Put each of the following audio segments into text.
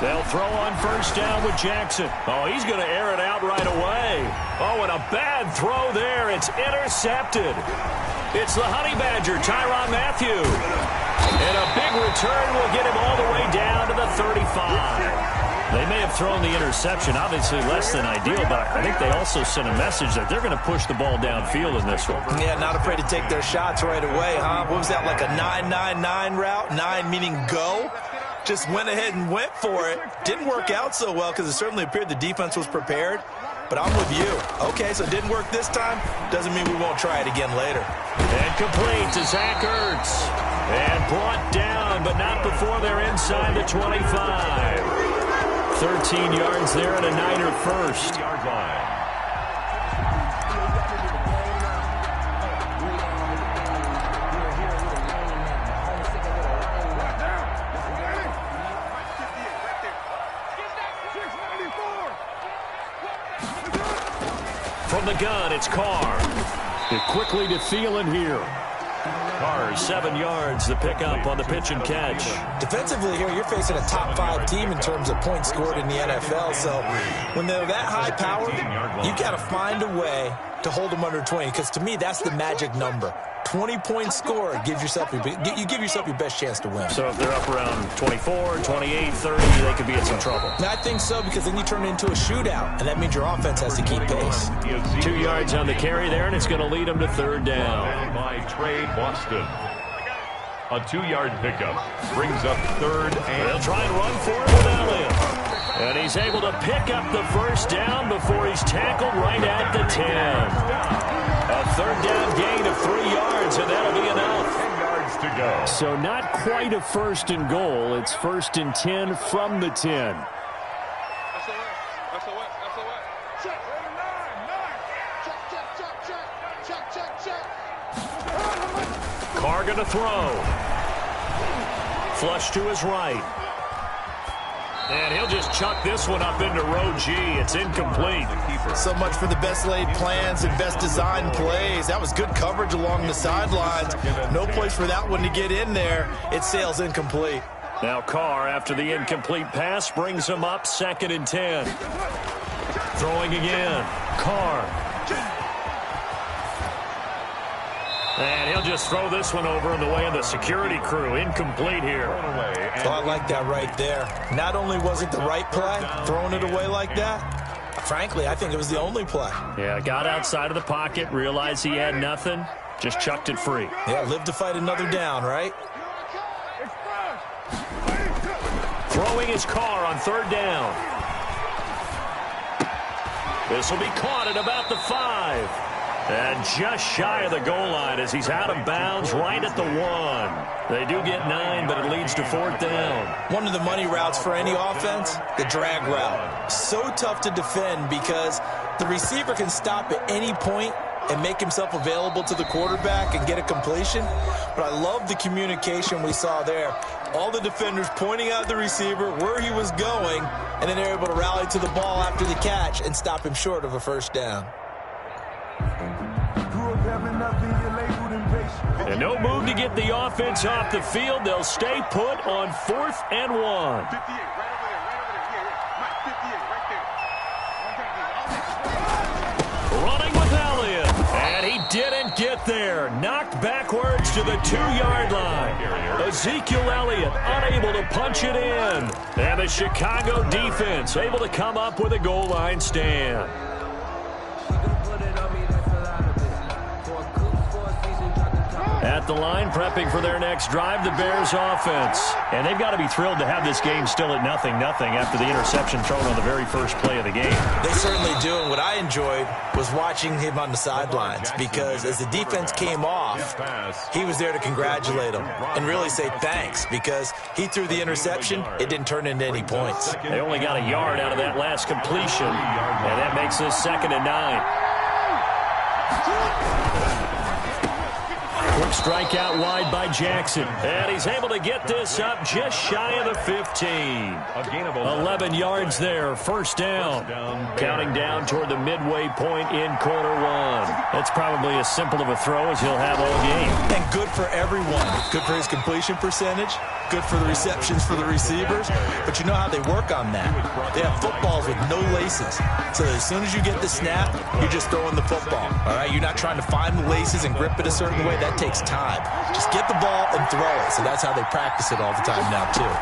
They'll throw on first down with Jackson. Oh, he's going to air it out right away. Oh, and a bad throw there. It's intercepted. It's the Honey Badger, Tyrann Mathieu. And a big return will get him all the way down to the 35. They may have thrown the interception, obviously less than ideal, but I think they also sent a message that they're going to push the ball downfield in this one. Yeah, not afraid to take their shots right away, huh? What was that, like a 9-9-9 route? 9 meaning go? Just went ahead and went for it. Didn't work out so well because it certainly appeared the defense was prepared. But I'm with you. Okay, so it didn't work this time. Doesn't mean we won't try it again later. And complete to Zach Ertz. And brought down, but not before they're inside the 25. 13 yards there and a Niner first. From the gun, it's Carr. It quickly to Thielen here. Carr, 7 yards, the pickup on the pitch and catch. Defensively here, you're facing a top-5 team in terms of points scored in the NFL. So when they're that high-powered, you got to find a way to hold them under 20. Because to me, that's the magic number. 20 points scored gives yourself you give yourself your best chance to win. So if they're up around 24, 28, 30, they could be in some trouble. I think so, because then you turn it into a shootout, and that means your offense has to keep pace. 2 yards on the carry there, and it's going to lead them to third down. By Trey Boston. A 2-yard pickup brings up third and... They'll try and run for it with Elliott. And he's able to pick up the first down before he's tackled right at the 10. A third down gain of 3 yards, and that'll be enough. 10 yards to go. So not quite a first and goal. It's first and 10 from the 10. Carr going to throw. Flush to his right. And he'll just chuck this one up into row G. It's incomplete. So much for the best laid plans and best designed plays. That was good coverage along the sidelines. No place for that one to get in there. It sails incomplete. Now Carr, after the incomplete pass, brings him up 2nd and 10. Throwing again. Carr. And he'll just throw this one over in the way of the security crew. Incomplete here. Oh, I like that right there. Not only was it the right play, throwing it away like that, frankly, I think it was the only play. Yeah, got outside of the pocket, realized he had nothing, just chucked it free. Yeah, live to fight another down, right? Throwing his Carr on third down. This will be caught at about the 5. And just shy of the goal line as he's out of bounds right at the 1. They do get 9, but it leads to 4th down. One of the money routes for any offense, the drag route. So tough to defend because the receiver can stop at any point and make himself available to the quarterback and get a completion. But I love the communication we saw there. All the defenders pointing out the receiver, where he was going, and then they're able to rally to the ball after the catch and stop him short of a first down. And no move to get the offense off the field. They'll stay put on 4th and 1. Running with Elliott. And he didn't get there. Knocked backwards to the 2-yard line. Ezekiel Elliott unable to punch it in. And the Chicago defense able to come up with a goal line stand. At the line, prepping for their next drive, the Bears offense. And they've got to be thrilled to have this game still at 0-0 after the interception thrown on the very first play of the game. They certainly do, and what I enjoyed was watching him on the sidelines because as the defense came off, he was there to congratulate them and really say thanks because he threw the interception. It didn't turn into any points. They only got a yard out of that last completion, and that makes this 2nd and 9. Quick strike out wide by Jackson. And he's able to get this up just shy of the 15. A gain of 11 yards there, first down. Counting down toward the midway point in quarter one. That's probably as simple of a throw as he'll have all game. And good for everyone. Good for his completion percentage. Good for the receptions for the receivers. But you know how they work on that. They have footballs with no laces. So as soon as you get the snap, you're just throwing the football. All right, you're not trying to find the laces and grip it a certain way. That takes time. Just get the ball and throw it. So that's how they practice it all the time now, too.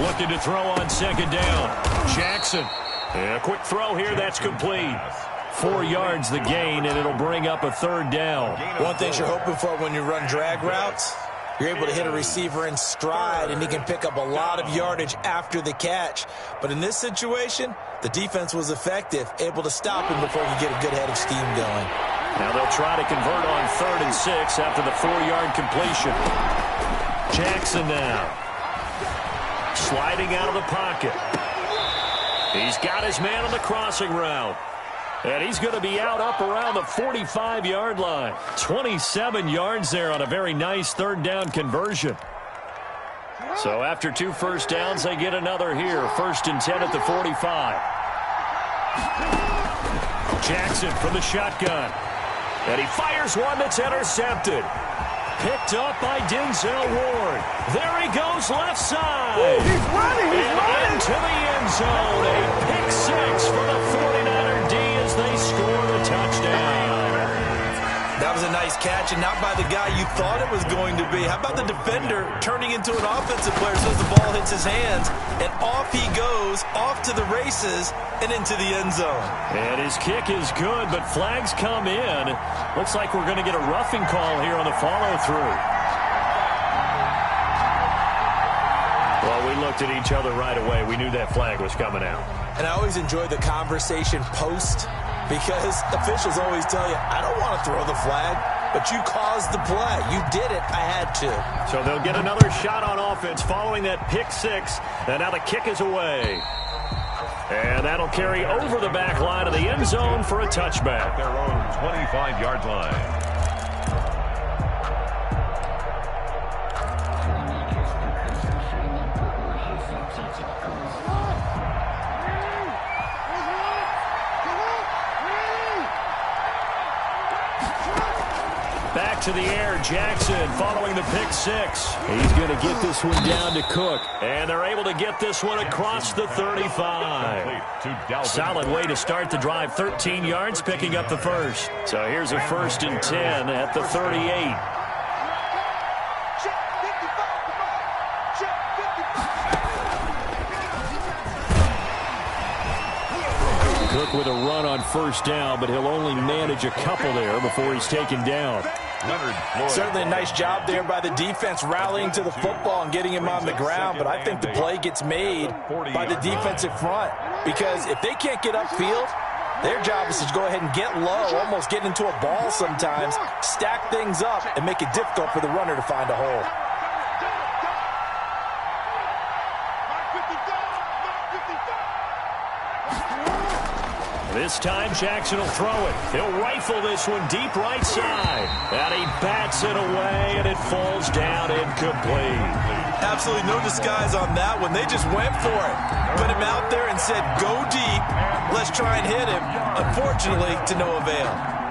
Looking to throw on second down. Jackson. And a quick throw here. That's complete. 4 yards the gain, and it'll bring up a third down. One thing you're hoping for when you run drag routes, you're able to hit a receiver in stride, and he can pick up a lot of yardage after the catch. But in this situation, the defense was effective, able to stop him before he could get a good head of steam going. Now they'll try to convert on 3rd and 6 after the 4-yard completion. Jackson now. Sliding out of the pocket. He's got his man on the crossing route. And he's going to be out up around the 45-yard line. 27 yards there on a very nice 3rd down conversion. So after 2 first downs, they get another here. 1st and 10 at the 45. Jackson from the shotgun. And he fires one that's intercepted. Picked up by Denzel Ward. There he goes left side. Ooh, he's running. And into the end zone. A pick 6 for the 49er D as they score the touchdown. That was a nice catch, and not by the guy you thought it was going to be. How about the defender turning into an offensive player as soon as the ball hits his hands, and off he goes, off to the races, and into the end zone. And his kick is good, but flags come in. Looks like we're going to get a roughing call here on the follow-through. Well, we looked at each other right away. We knew that flag was coming out. And I always enjoy the conversation post, because officials always tell you, I don't want to throw the flag, but you caused the play. You did it. I had to. So they'll get another shot on offense following that pick 6, and now the kick is away. And that'll carry over the back line of the end zone for a touchback. Their own 25-yard line. Back to the air, Jackson following the pick 6. He's going to get this one down to Cook. And they're able to get this one across the 35. Solid way to start the drive. 13 yards, picking up the first. So here's a 1st and 10 at the 38. Cook with a run on 1st down, but he'll only manage a couple there before he's taken down. Certainly a nice job there by the defense rallying to the football and getting him on the ground, but I think the play gets made by the defensive front, because if they can't get upfield, their job is to go ahead and get low, almost get into a ball sometimes, stack things up, and make it difficult for the runner to find a hole. This time, Jackson will throw it. He'll rifle this one deep right side. And he bats it away, and it falls down incomplete. Absolutely no disguise on that one. They just went for it. Put him out there and said, go deep. Let's try and hit him. Unfortunately, to no avail.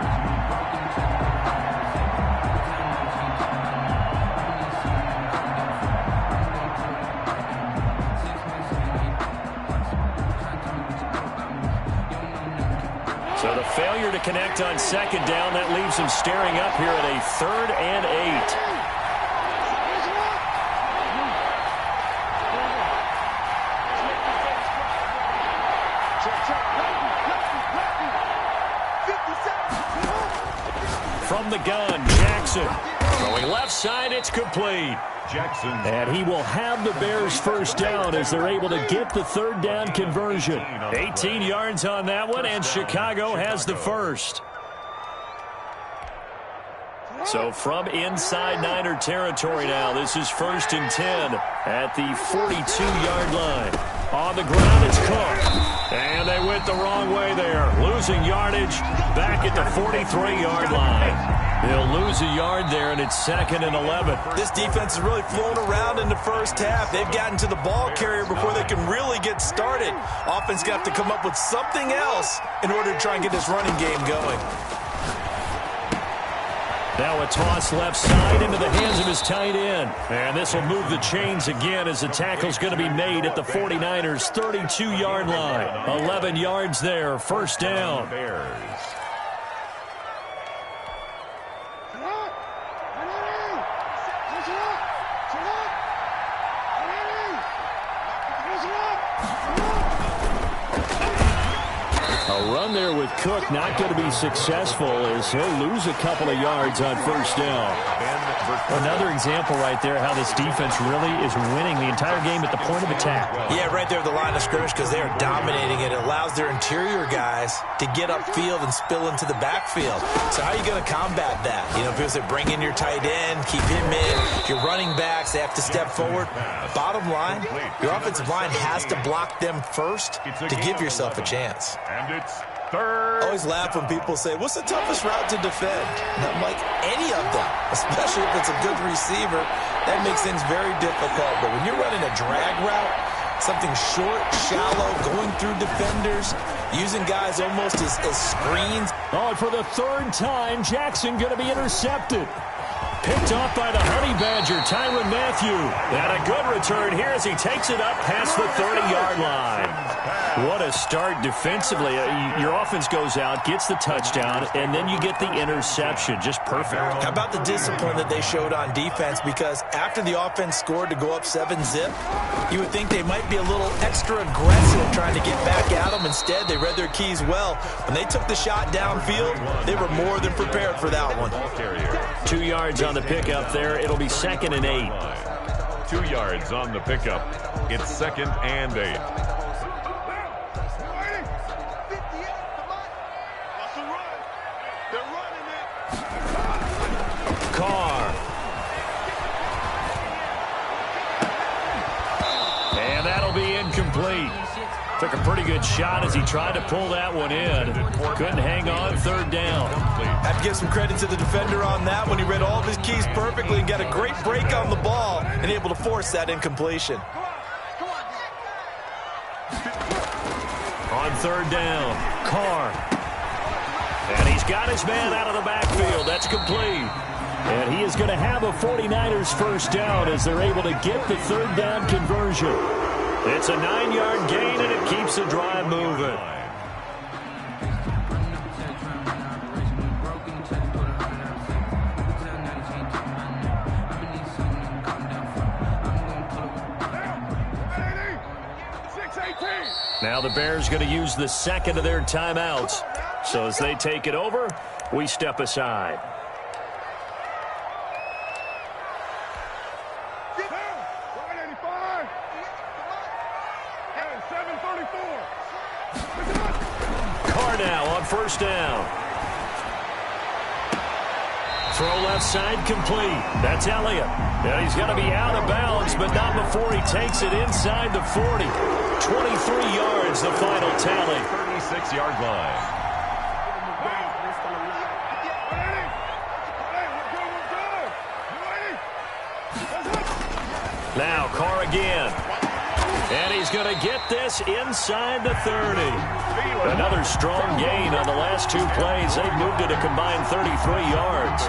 So the failure to connect on 2nd down, that leaves him staring up here at a 3rd and 8. From the gun, Jackson. Throwing left side, it's complete. Jackson. And he will have the Bears 1st down as they're able to get the 3rd down conversion. 18 yards on that one, and Chicago has the first. So from inside Niner territory now, this is 1st and 10 at the 42-yard line. On the ground, it's Cook. And they went the wrong way there, losing yardage back at the 43-yard line. They'll lose a yard there, and it's 2nd and 11. This defense is really flown around in the first half. They've gotten to the ball carrier before they can really get started. Offense got to come up with something else in order to try and get this running game going. Now a toss left side into the hands of his tight end. And this will move the chains again as the tackle's going to be made at the 49ers' 32-yard line. 11 yards there, first down. Bears. A run there with Cook not going to be successful as he'll lose a couple of yards on first down. Another example right there how this defense really is winning the entire game at the point of attack. Yeah, right there at the line of scrimmage because they are dominating it. It allows their interior guys to get upfield and spill into the backfield. So how are you going to combat that? You know, because they bring in your tight end, keep him in. Your running backs, they have to step forward. Bottom line, your offensive line has to block them first to give yourself a chance. And it's third. I always laugh when people say, what's the toughest route to defend? And I'm like, any of them, especially if it's a good receiver. That makes things very difficult. But when you're running a drag route, something short, shallow, going through defenders, using guys almost as screens. Oh, and for the third time, Jackson going to be intercepted. Picked off by the Honey Badger, Tyrann Mathieu. And a good return here as he takes it up past the 30-yard line. What a start defensively. Your offense goes out, gets the touchdown, and then you get the interception. Just perfect. How about the discipline that they showed on defense? Because after the offense scored to go up 7-zip, you would think they might be a little extra aggressive trying to get back at them. Instead, they read their keys well. When they took the shot downfield, they were more than prepared for that one. 2 yards on the pickup there. It'll be 2nd and 8. 2 yards on the pickup. It's 2nd and 8. Carr. And that'll be incomplete. Took a pretty good shot as he tried to pull that one in. Couldn't hang on, 3rd down. Have to give some credit to the defender on that one. He read all of his keys perfectly and got a great break on the ball and able to force that incompletion. On 3rd down, Carr. And he's got his man out of the backfield. That's complete. And he is going to have a 49ers first down as they're able to get the 3rd down conversion. It's a 9-yard gain, and it keeps the drive moving. Now the Bears going to use the 2nd of their timeouts. So as they take it over, we step aside. Carr now on first down. Throw left side complete. That's Elliott. And he's going to be out of bounds, but not before he takes it inside the 40. 23 yards, the final tally. 36-yard line. Now Carr again. And he's going to get this inside the 30. Another strong gain on the last 2 plays. They've moved it a combined 33 yards.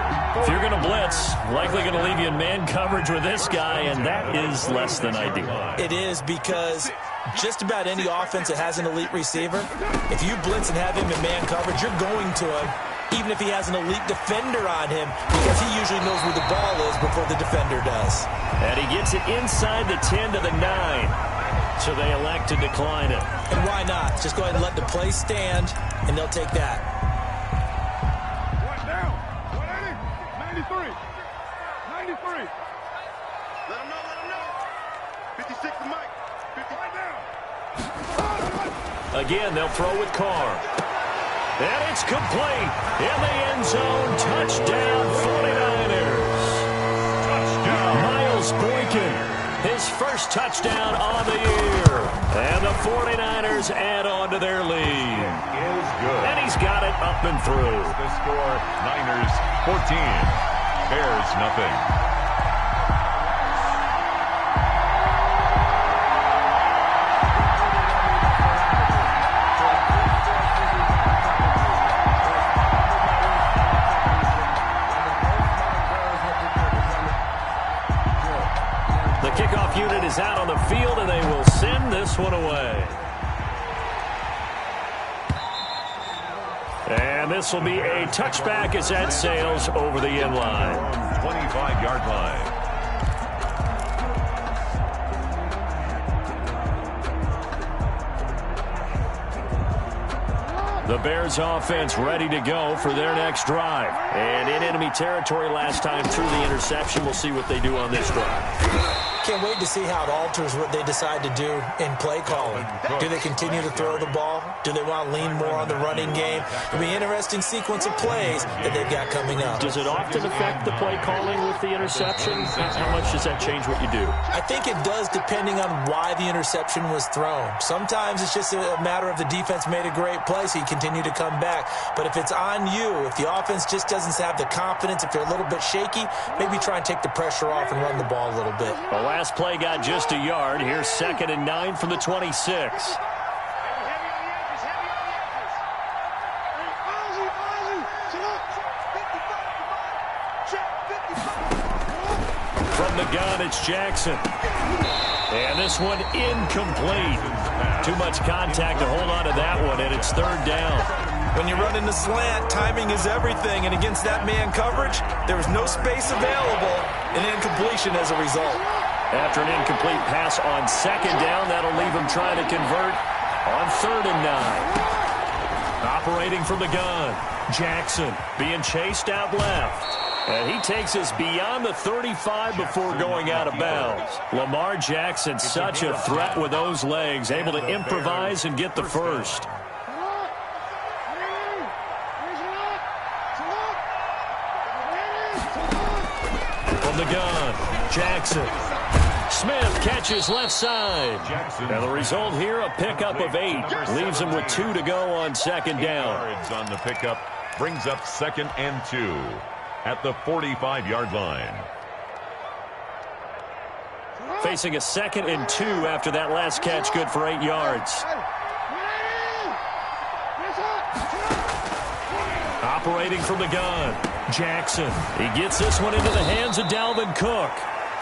If you're going to blitz, likely going to leave you in man coverage with this guy, and that is less than ideal. It is because just about any offense that has an elite receiver, if you blitz and have him in man coverage, you're going to him, even if he has an elite defender on him, because he usually knows where the ball is before the defender does. And he gets it inside the 10 to the 9. So they elect to decline it. And why not? Just go ahead and let the play stand, and they'll take that. Right down. 93. 93. Let him know. 56 to Mike. 50 right down. Again, they'll throw with Carr. And it's complete. In the end zone. Touchdown, 49ers. Touchdown. Miles Boykin. His first touchdown on the year. And the 49ers add on to their lead. Is good. And he's he's got it up and through. The score, Niners 14, Bears nothing. The kickoff unit is out on the field, and they will send this one away. And this will be a touchback as that sails over the end line. 25-yard line. The Bears offense ready to go for their next drive. And in enemy territory last time through the interception. We'll see what they do on this drive. Can't wait to see how it alters what they decide to do in play calling. Do they continue to throw the ball? Do they want to lean more on the running game? It'll be an interesting sequence of plays that they've got coming up. Does it often affect the play calling with the interception? How much does that change what you do? I think it does, depending on why the interception was thrown. Sometimes it's just a matter of the defense made a great play, so you continue to come back. But if it's on you, if the offense just doesn't have the confidence, if they're a little bit shaky, maybe try and take the pressure off and run the ball a little bit. The last play got just a yard. Here's 2nd and 9 from the 26. From the gun, it's Jackson. And this one incomplete. Too much contact to hold on to that one, and it's 3rd down. When you run in the slant, timing is everything, and against that man coverage, there was no space available, and incompletion as a result. After an incomplete pass on 2nd down, that'll leave him trying to convert on 3rd and 9. Operating from the gun, Jackson being chased out left. And he takes us beyond the 35 before going out of bounds. Lamar Jackson, such a threat with those legs, able to improvise and get the first. From the gun, Jackson. Smith catches left side. And the result here, a pickup of 8. Leaves him with 2 to go on 2nd down. Yards on the pickup brings up 2nd and 2 at the 45-yard line. Facing a 2nd and 2 after that last catch, good for 8 yards. Operating from the gun, Jackson. He gets this one into the hands of Dalvin Cook.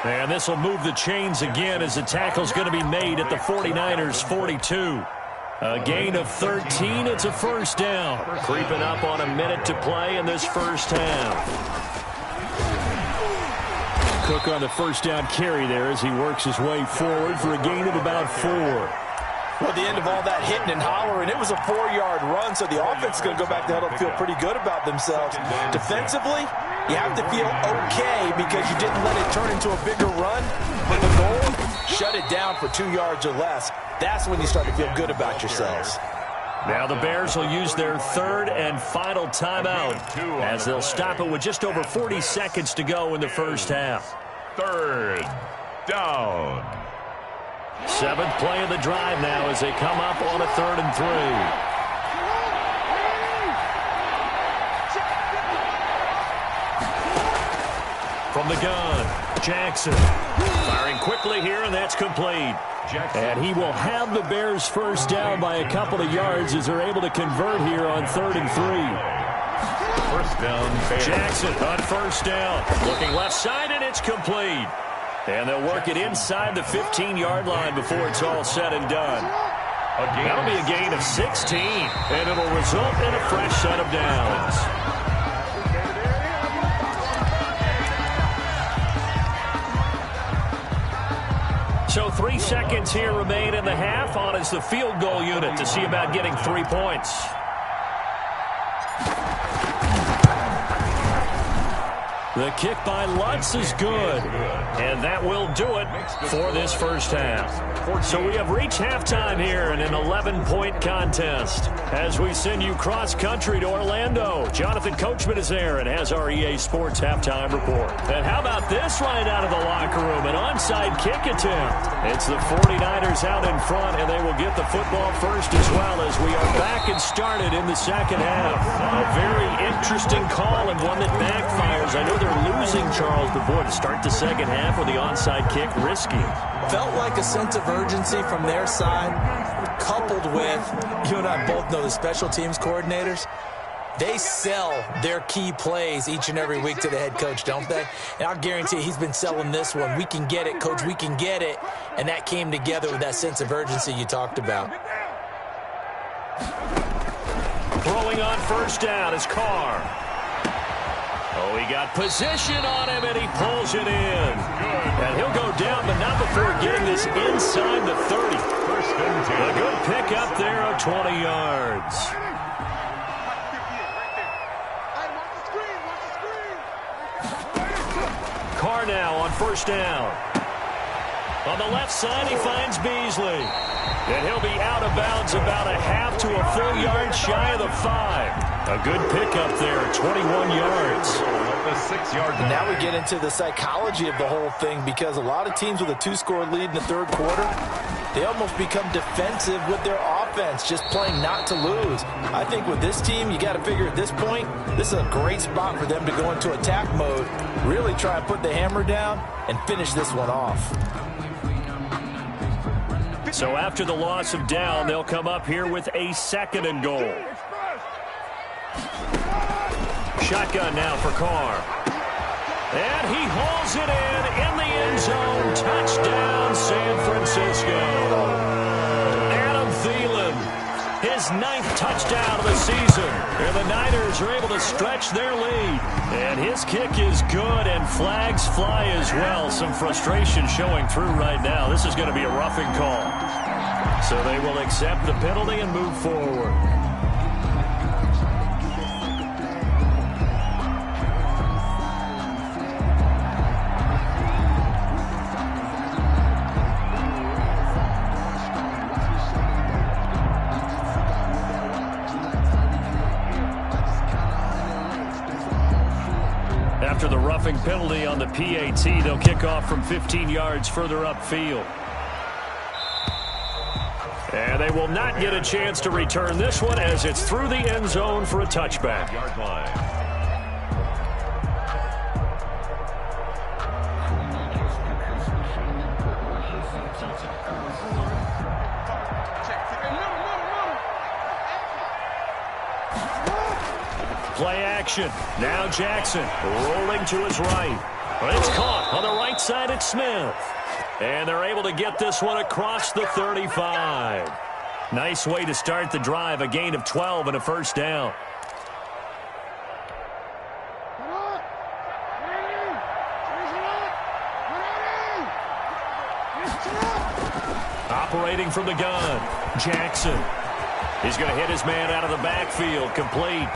And this will move the chains again as the tackle's going to be made at the 49ers' 42. A gain of 13. It's a 1st down. Creeping up on a minute to play in this first half. Cook on the 1st down carry there as he works his way forward for a gain of about 4. Well, at the end of all that hitting and hollering, it was a 4-yard run, so the offense is going to go back to huddle and feel pretty good about themselves. Defensively, you have to feel okay because you didn't let it turn into a bigger run. But the goal, shut it down for 2 yards or less. That's when you start to feel good about yourselves. Now the Bears will use their 3rd and final timeout as they'll stop it with just over 40 seconds to go in the first half. 3rd down. 7th play of the drive now as they come up on a 3rd and 3. From the gun, Jackson firing quickly here, and that's complete. And he will have the Bears 1st down by a couple of yards as they're able to convert here on 3rd and 3. 1st down, Bears. Jackson on 1st down, looking left side, and it's complete. And they'll work it inside the 15-yard line before it's all said and done. That'll be a gain of 16, and it'll result in a fresh set of downs. So 3 seconds here remain in the half. On is the field goal unit to see about getting 3 points. The kick by Lutz is good. And that will do it for this first half. So we have reached halftime here in an 11-point contest. As we send you cross-country to Orlando, Jonathan Coachman is there and has our EA Sports halftime report. And how about this right out of the locker room? An onside kick attempt. It's the 49ers out in front, and they will get the football first as well as we are back and started in the second half. A very interesting call and one that backfires. I know they're losing, Charles, but boy, to start the second half with the onside kick, risky. Felt like a sense of urgency from their side, coupled with, you and I both know the special teams coordinators, they sell their key plays each and every week to the head coach, don't they? And I'll guarantee he's been selling this one. We can get it, coach, we can get it. And that came together with that sense of urgency you talked about. Throwing on first down is Carr. Oh, he got position on him, and he pulls it in. And he'll go down, but not before getting this inside the 30. A good pick up there of 20 yards. Carr now on first down. On the left side, he finds Beasley. And he'll be out of bounds about a half to a full yard shy of the 5. A good pickup there, 21 yards. The 6-yard line. Now we get into the psychology of the whole thing, because a lot of teams with a 2-score lead in the third quarter, they almost become defensive with their offense, just playing not to lose. I think with this team, you got to figure at this point, this is a great spot for them to go into attack mode, really try and put the hammer down and finish this one off. So after the loss of down, they'll come up here with a second and goal. Shotgun now for Carr. And he hauls it in the end zone. Touchdown, San Francisco. Adam Thielen, his 9th touchdown of the season. And the Niners are able to stretch their lead. And his kick is good, and flags fly as well. Some frustration showing through right now. This is going to be a roughing call. So they will accept the penalty and move forward. After the roughing penalty on the PAT, they'll kick off from 15 yards further upfield. And they will not get a chance to return this one as it's through the end zone for a touchback. Yard line. Play action. Now Jackson rolling to his right. But it's caught on the right side. It's Smith. And they're able to get this one across the 35. Nice way to start the drive. A gain of 12 and a first down. Operating from the gun, Jackson. He's going to hit his man out of the backfield. Complete.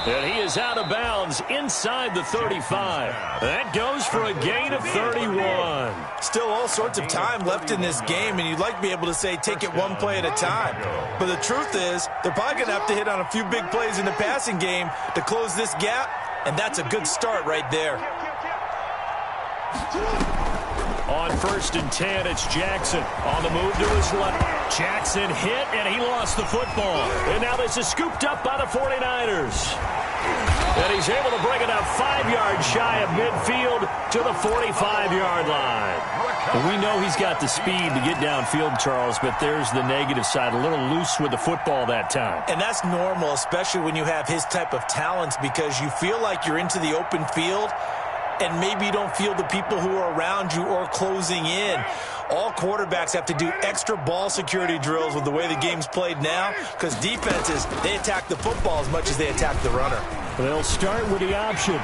And he is out of bounds inside the 35. That goes for a gain of 31. Still all sorts of time left in this game, and you'd like to be able to say take it one play at a time. But the truth is, they're probably going to have to hit on a few big plays in the passing game to close this gap, and that's a good start right there. On 1st and 10, it's Jackson on the move to his left. Jackson hit, and he lost the football. And now this is scooped up by the 49ers. And he's able to bring it up 5 yards shy of midfield to the 45-yard line. And we know he's got the speed to get downfield, Charles, but there's the negative side. A little loose with the football that time. And that's normal, especially when you have his type of talents, because you feel like you're into the open field, and maybe you don't feel the people who are around you or closing in. All quarterbacks have to do extra ball security drills with the way the game's played now, because defenses, they attack the football as much as they attack the runner. They'll start with the option.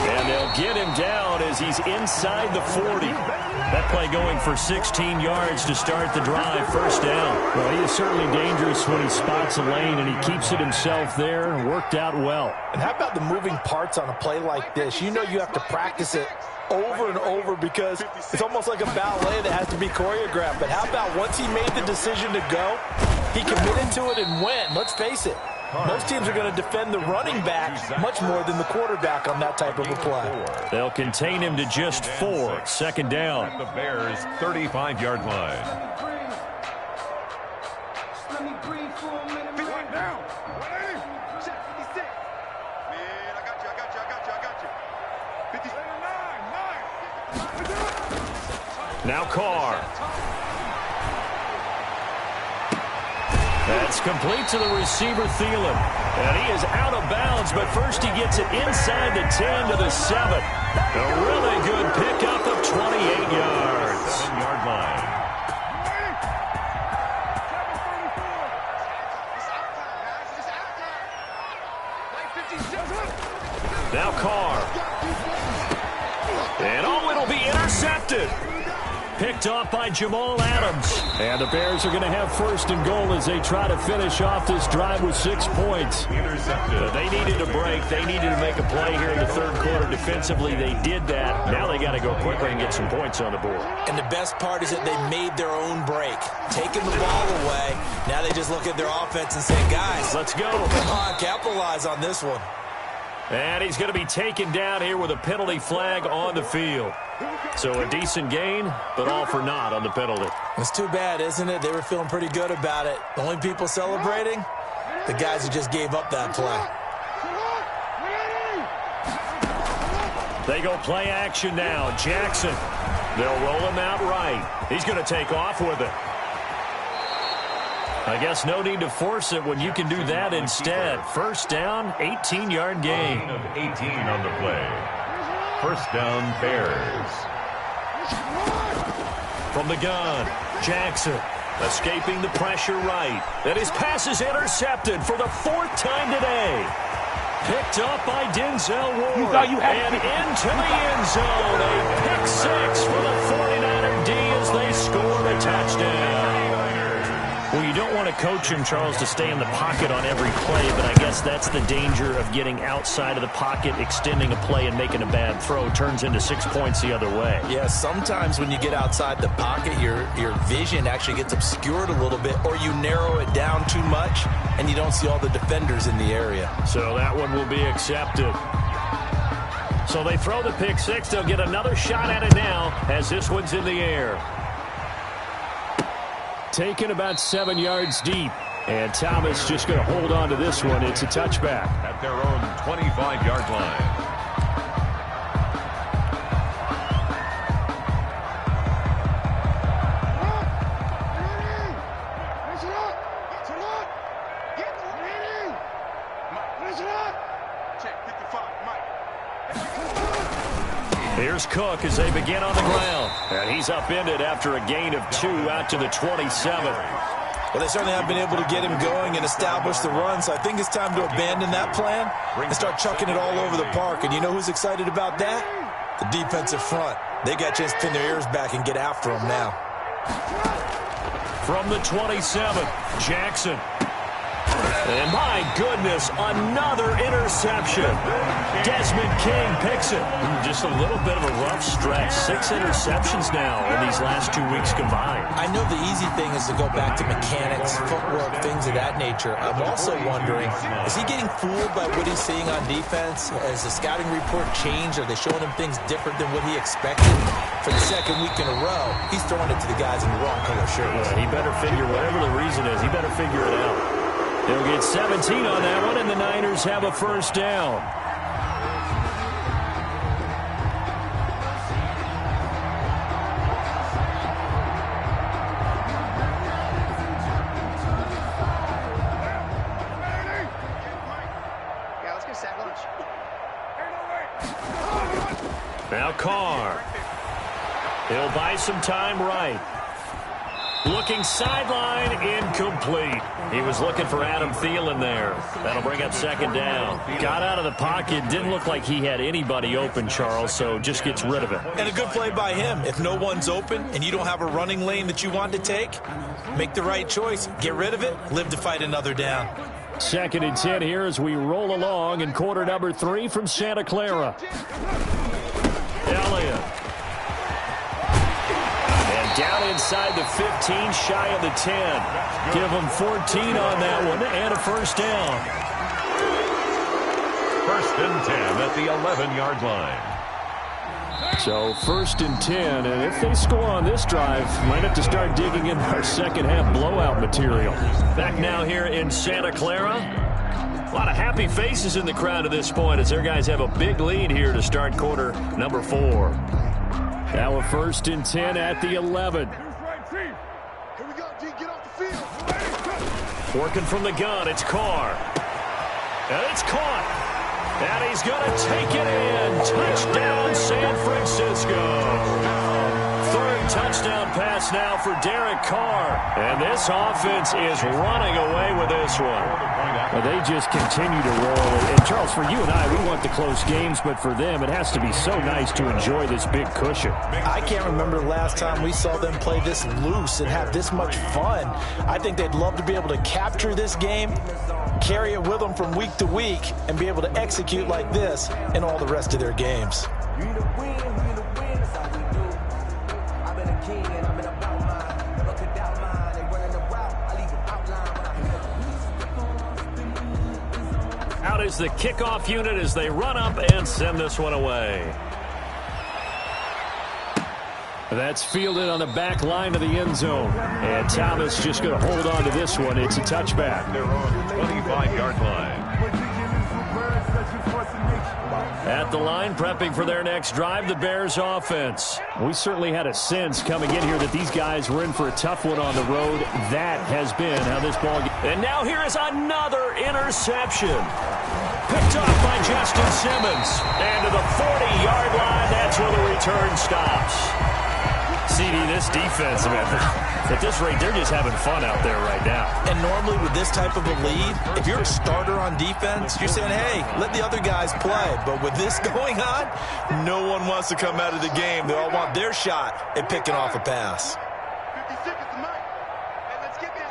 And they'll get him down as he's inside the 40. That play going for 16 yards to start the drive, first down. Well, he is certainly dangerous when he spots a lane, and he keeps it himself there and worked out well. And how about the moving parts on a play like this? You know you have to practice it over and over because it's almost like a ballet that has to be choreographed. But how about once he made the decision to go, he committed to it and went. Let's face it, most teams are going to defend the running back much more than the quarterback on that type of a play. They'll contain him to just 4. Second down. At the Bears' 35-yard line. Now Carr. That's complete to the receiver, Thielen. And he is out of bounds, but first he gets it inside the 10 to the 7. A really good pickup of 28 yards. 7-yard line. Now Carr. And it'll be intercepted. Picked off by Jamal Adams. And the Bears are going to have first and goal as they try to finish off this drive with 6 points. Intercepted. They needed a break. They needed to make a play here in the third quarter defensively. They did that. Now they got to go quickly and get some points on the board. And the best part is that they made their own break. Taking the ball away. Now they just look at their offense and say, guys, let's go. Come on, capitalize on this one. And he's going to be taken down here with a penalty flag on the field. So a decent gain, but all for naught on the penalty. It's too bad, isn't it? They were feeling pretty good about it. The only people celebrating, the guys who just gave up that play. They go play action now. Jackson. They'll roll him out right. He's going to take off with it. I guess no need to force it when you can do that instead. First down, 18-yard gain. Of 18 on the play. First down, Bears. From the gun, Jackson escaping the pressure right. And his pass is intercepted for the 4th time today. Picked up by Denzel Ward. And into the end zone. A pick 6 for the 49er D as they score a touchdown. Well, you don't want to coach him, Charles, to stay in the pocket on every play, but I guess that's the danger of getting outside of the pocket, extending a play, and making a bad throw. Turns into 6 points the other way. Yeah, sometimes when you get outside the pocket, your vision actually gets obscured a little bit, or you narrow it down too much, and you don't see all the defenders in the area. So that one will be accepted. So they throw the pick 6. They'll get another shot at it now as this one's in the air. Taken about 7 yards deep. And Thomas just going to hold on to this one. It's a touchback. At their own 25-yard line. Here's Cook as they begin on the ground. And he's upended after a gain of 2 out to the 27. Well, they certainly have been able to get him going and establish the run, so I think it's time to abandon that plan and start chucking it all over the park. And you know who's excited about that? The defensive front. They got a chance to pin their ears back and get after him now. From the 27, Jackson. And my goodness, another interception. Desmond King picks it. Just a little bit of a rough stretch. 6 interceptions now in these last 2 weeks combined. I know the easy thing is to go back to mechanics, footwork, things of that nature. I'm also wondering, is he getting fooled by what he's seeing on defense? Has the scouting report changed? Are they showing him things different than what he expected? For the second week in a row, he's throwing it to the guys in the wrong color shirts. He better figure, whatever the reason is, he better figure it out. They'll get 17 on that one, and the Niners have a first down. Yeah, let's go sack lunch. Now Carr. He'll buy some time right. Looking sideline, incomplete. He was looking for Adam Thielen there. That'll bring up second down. Got out of the pocket. Didn't look like he had anybody open, Charles, so just gets rid of it. And a good play by him. If no one's open and you don't have a running lane that you want to take, make the right choice. Get rid of it. Live to fight another down. 2nd and 10 here as we roll along in quarter number 3 from Santa Clara. Elliott. And down inside the 15, shy of the 10. Give him 14 on that one and a first down. 1st and 10 at the 11-yard line. So 1st and 10, and if they score on this drive, might have to start digging in our second half blowout material. Back now here in Santa Clara. A lot of happy faces in the crowd at this point as their guys have a big lead here to start quarter number 4. Now a 1st and 10 at the 11. Here we go, G. Get off the field. Working from the gun, it's Carr. And it's caught. And he's going to take it in. Touchdown, San Francisco. 3rd touchdown pass now for Derek Carr. And this offense is running away with this one. Well, they just continue to roll. And, Charles, for you and I, we want the close games, but for them, it has to be so nice to enjoy this big cushion. I can't remember the last time we saw them play this loose and have this much fun. I think they'd love to be able to capture this game, carry it with them from week to week, and be able to execute like this in all the rest of their games. Out is the kickoff unit as they run up and send this one away. That's fielded on the back line of the end zone. And Thomas just going to hold on to this one. It's a touchback. They're on the 25-yard line. At the line, prepping for their next drive, the Bears offense. We certainly had a sense coming in here that these guys were in for a tough one on the road. That has been how this ball game. And now here is another interception. Picked off by Justin Simmons. And to the 40-yard line, that's where the return stops. CD, this defense, man, at this rate, they're just having fun out there right now. And normally with this type of a lead, if you're a starter on defense, you're saying, hey, let the other guys play. But with this going on, no one wants to come out of the game. They all want their shot at picking off a pass. 50 seconds to Mike. Hey, let's get this.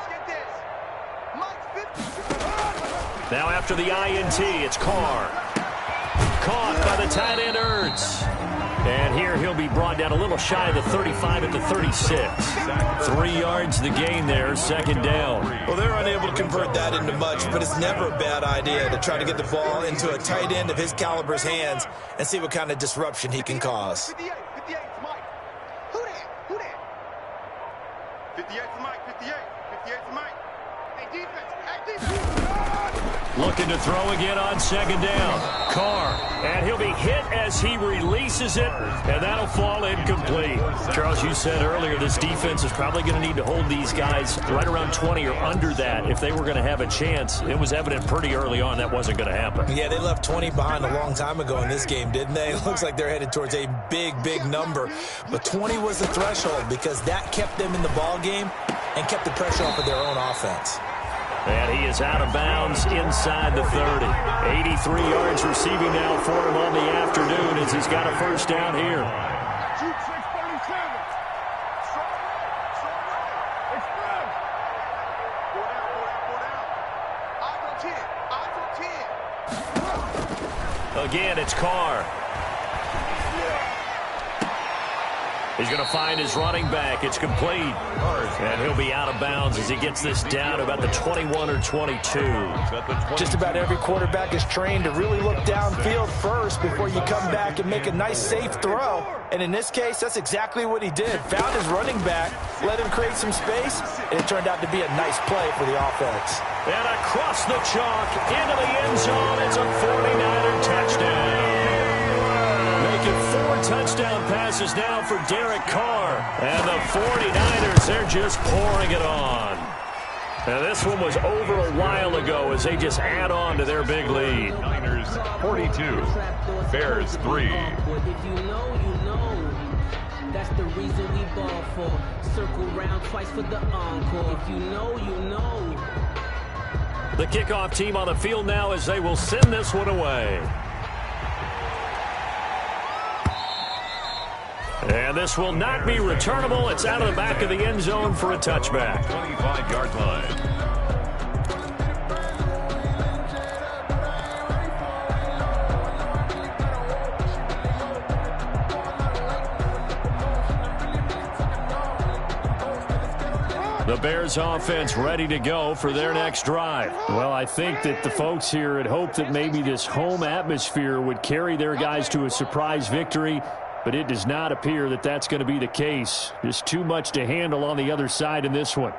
Mike, 50. Now after the INT, it's Carr. Caught by the tight end Ertz. And here he'll be brought down a little shy of the 35 at the 36. 3 yards the gain there, second down. Well, they're unable to convert that into much, but it's never a bad idea to try to get the ball into a tight end of his caliber's hands and see what kind of disruption he can cause. 58 to Mike. Who that? 58 to Mike, 58 to Mike. Hey, defense. Looking to throw again on second down. Carr, and he'll be hit as he releases it, and that'll fall incomplete. Charles, you said earlier this defense is probably going to need to hold these guys right around 20 or under that if they were going to have a chance. It was evident pretty early on that wasn't going to happen. Yeah, they left 20 behind a long time ago in this game, didn't they? It looks like they're headed towards a big number. But 20 was the threshold because that kept them in the ball game and kept the pressure off of their own offense. And he is out of bounds inside the 30. 83 yards receiving now for him on the afternoon as he's got a first down here. Again, it's Carr. He's going to find his running back. It's complete. And he'll be out of bounds as he gets this down to about the 21 or 22. Just about every quarterback is trained to really look downfield first before you come back and make a nice, safe throw. And in this case, that's exactly what he did. Found his running back, let him create some space, and it turned out to be a nice play for the offense. And across the chalk, into the end zone, it's a 49er touchdown. Making 4 touchdown passes now for Derek Carr. And the 49ers, they're just pouring it on. And this one was over a while ago as they just add on to their big lead. Niners 42, Bears 3. That's the reason we ball for. Circle round twice for the encore. If you know, you know. The kickoff team on the field now as they will send this one away. And this will not be returnable. It's out of the back of the end zone for a touchback. 25-yard line. The Bears offense ready to go for their next drive. Well, I think that the folks here had hoped that maybe this home atmosphere would carry their guys to a surprise victory, but it does not appear that that's going to be the case. Just too much to handle on the other side in this one.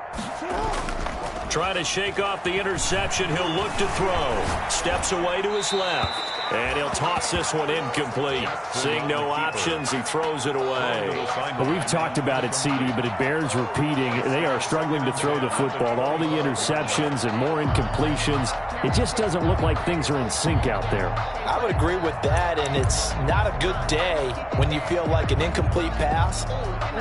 Trying to shake off the interception. He'll look to throw. Steps away to his left. And he'll toss this one incomplete. Seeing no options, he throws it away. Well, we've talked about it, CD, but it bears repeating. They are struggling to throw the football. All the interceptions and more incompletions. It just doesn't look like things are in sync out there. I would agree with that, and it's not a good day when you feel like an incomplete pass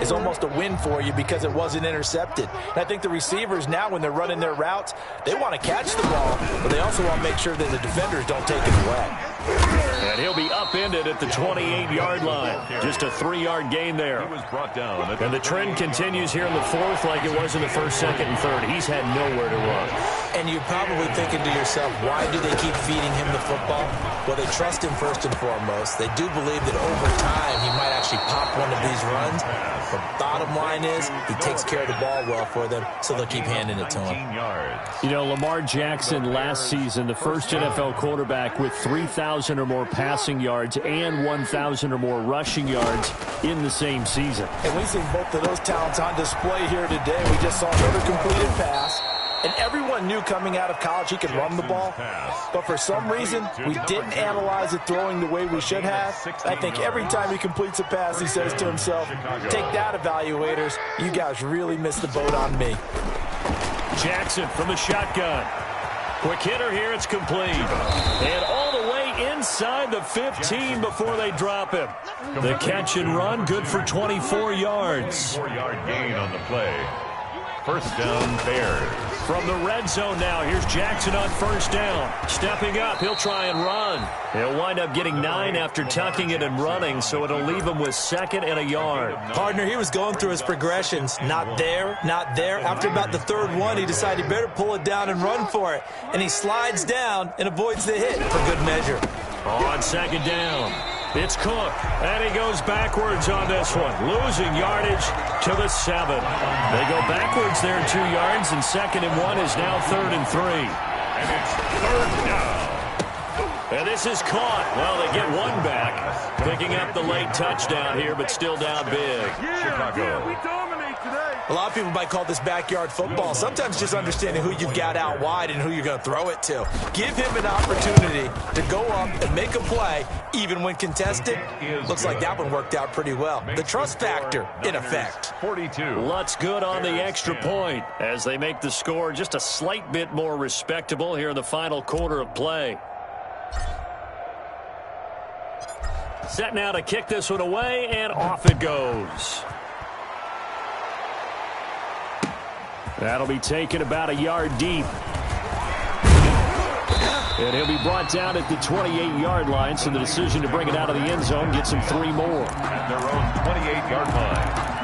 is almost a win for you because it wasn't intercepted. And I think the receivers now, when they're running their routes, they want to catch the ball, but they also want to make sure that the defenders don't take it away. And he'll be upended at the 28-yard line. Just a 3-yard gain there. He was brought down. And the trend continues here in the fourth like it was in the first, second, and third. He's had nowhere to run. And you're probably thinking to yourself, why do they keep feeding him the football? Well, they trust him first and foremost. They do believe that over time he might actually pop one of these runs. The bottom line is he takes care of the ball well for them, so they'll keep handing it to him. You know, Lamar Jackson last season, the first NFL quarterback with 3,000 or more passing yards and 1,000 or more rushing yards in the same season. And we've seen both of those talents on display here today. We just saw another completed pass. And everyone knew coming out of college he could run the ball. But for some reason, we didn't analyze it throwing the way we should have. I think every time he completes a pass, he says to himself, take that, evaluators. You guys really missed the boat on me. Jackson from the shotgun. Quick hitter here, it's complete. And all the way inside the 15 before they drop him. The catch and run, good for 24 yards. 4-yard gain on the play. First down, Bears. From the red zone now, here's Jackson on first down. Stepping up, he'll try and run. He'll wind up getting 9 after tucking it and running, so it'll leave him with second and a yard. Partner, he was going through his progressions. Not there, not there. After about the third one, he decided he better pull it down and run for it. And he slides down and avoids the hit for good measure. On second down, it's Cook, and he goes backwards on this one, losing yardage to the 7. They go backwards there 2 yards, and second and 1 is now third and 3. And it's third down. And this is caught. Well, they get one back, picking up the late touchdown here, but still down big. Chicago. We dominate today. A lot of people might call this backyard football. Sometimes just understanding who you've got out wide and who you're going to throw it to. Give him an opportunity to go up and make a play, even when contested. Looks like that one worked out pretty well. The trust factor, in effect. 42. Lutz good on the extra point as they make the score just a slight bit more respectable here in the final quarter of play. Set now to kick this one away, and off it goes. That'll be taken about a yard deep. And he'll be brought down at the 28-yard line, so the decision to bring it out of the end zone gets him 3 more. At their own 28-yard line.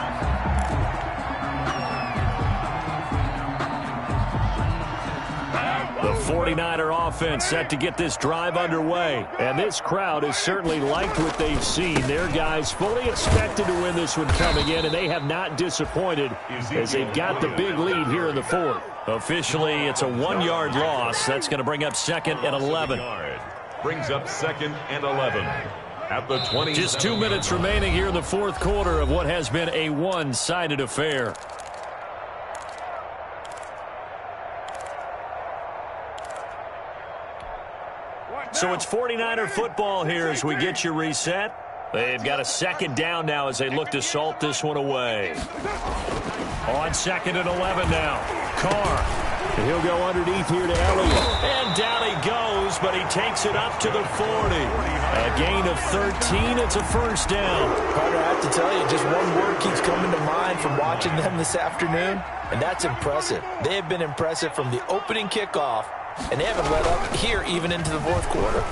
The 49er offense set to get this drive underway. And this crowd has certainly liked what they've seen. Their guys fully expected to win this one coming in, and they have not disappointed as they've got the big lead here in the fourth. Officially, it's a 1-yard loss. That's going to bring up second and 11. Brings up second and 11. At the 20. Just 2 minutes remaining here in the fourth quarter of what has been a one-sided affair. So it's 49er football here as we get you reset. They've got a second down now as they look to salt this one away. On second and 11 now. Carr And he'll go underneath here to Elliott. And down he goes, but he takes it up to the 40. A gain of 13. It's a first down. Carter, I have to tell you, just one word keeps coming to mind from watching them this afternoon, and that's impressive. They have been impressive from the opening kickoff, and they haven't let up here even into the fourth quarter.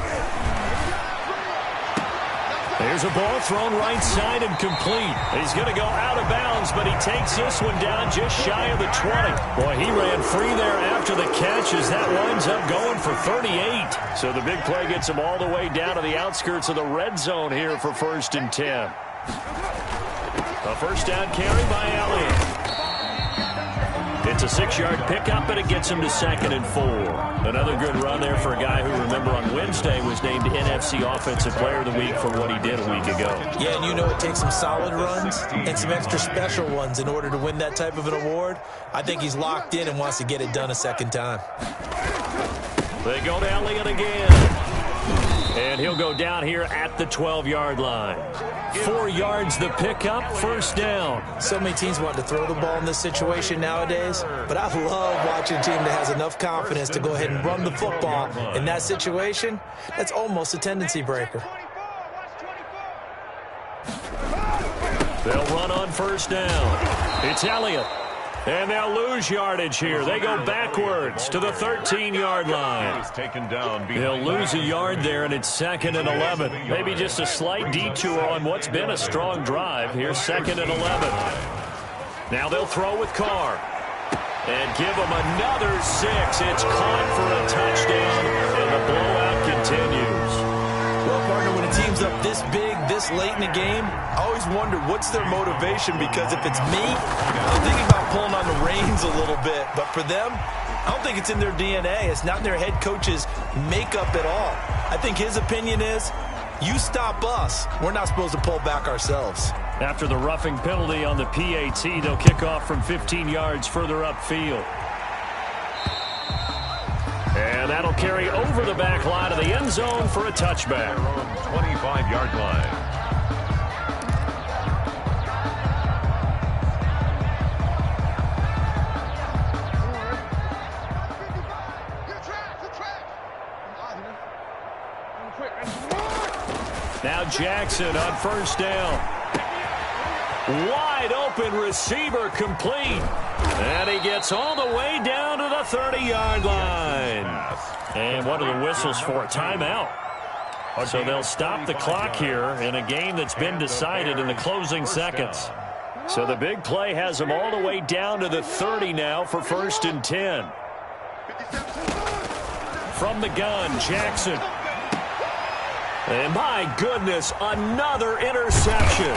There's a ball thrown right side and complete. He's going to go out of bounds, but he takes this one down just shy of the 20. Boy, he ran free there after the catch as that winds up going for 38. So the big play gets him all the way down to the outskirts of the red zone here for 1st and 10. A first down carry by Elliott. It's a 6-yard pickup, and it gets him to 2nd and 4. Another good run there for a guy who, remember, on Wednesday was named NFC Offensive Player of the Week for what he did a week ago. Yeah, and you know it takes some solid runs and some extra special ones in order to win that type of an award. I think he's locked in and wants to get it done a second time. They go to Elliott again. And he'll go down here at the 12-yard line. 4 yards the pickup, first down. So many teams want to throw the ball in this situation nowadays, but I love watching a team that has enough confidence to go ahead and run the football in that situation. That's almost a tendency breaker. They'll run on first down. It's Elliott. And they'll lose yardage here. They go backwards to the 13-yard line. They'll lose a yard there, and it's 2nd and 11. Maybe just a slight detour on what's been a strong drive. Here's 2nd and 11. Now they'll throw with Carr. And give them another 6. It's caught for a touchdown, and the blowout continues. Well, partner, when a team's up this big, this late in the game, I always wonder what's their motivation, because if it's me, I'm thinking about pulling on the reins a little bit. But for them, I don't think it's in their DNA. It's not in their head coach's makeup at all. I think his opinion is, you stop us, we're not supposed to pull back ourselves. After the roughing penalty on the PAT, they'll kick off from 15 yards further upfield. And that'll carry over the back line of the end zone for a touchback. 25-yard line. Now Jackson on first down. Wide open receiver complete. And he gets all the way down to the 30-yard line. And what are the whistles for? A timeout. So they'll stop the clock here in a game that's been decided in the closing seconds. So the big play has them all the way down to the 30 now for 1st and 10. From the gun, Jackson. And my goodness, another interception.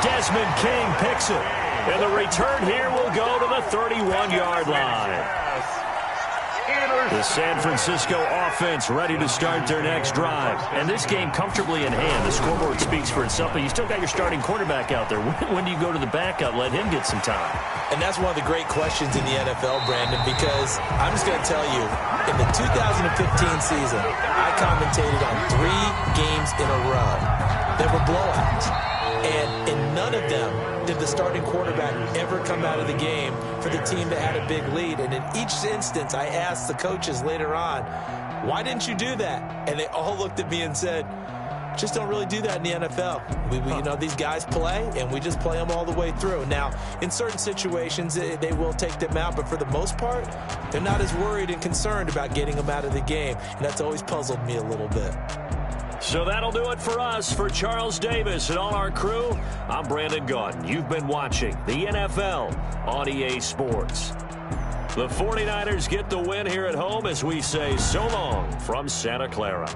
Desmond King picks it. And the return here will go to the 31-yard line. The San Francisco offense ready to start their next drive. And this game comfortably in hand. The scoreboard speaks for itself, but you still got your starting quarterback out there. When do you go to the backup? Let him get some time. And that's one of the great questions in the NFL, Brandon, because I'm just going to tell you, in the 2015 season, I commentated on 3 games in a row. They were blowouts. And in none of them did the starting quarterback ever come out of the game for the team that had a big lead. And in each instance, I asked the coaches later on, why didn't you do that? And they all looked at me and said, just don't really do that in the NFL. You know, these guys play, and we just play them all the way through. Now, in certain situations, they will take them out, but for the most part, they're not as worried and concerned about getting them out of the game. And that's always puzzled me a little bit. So that'll do it for us. For Charles Davis and all our crew, I'm Brandon Gaudin. You've been watching the NFL on EA Sports. The 49ers get the win here at home as we say so long from Santa Clara.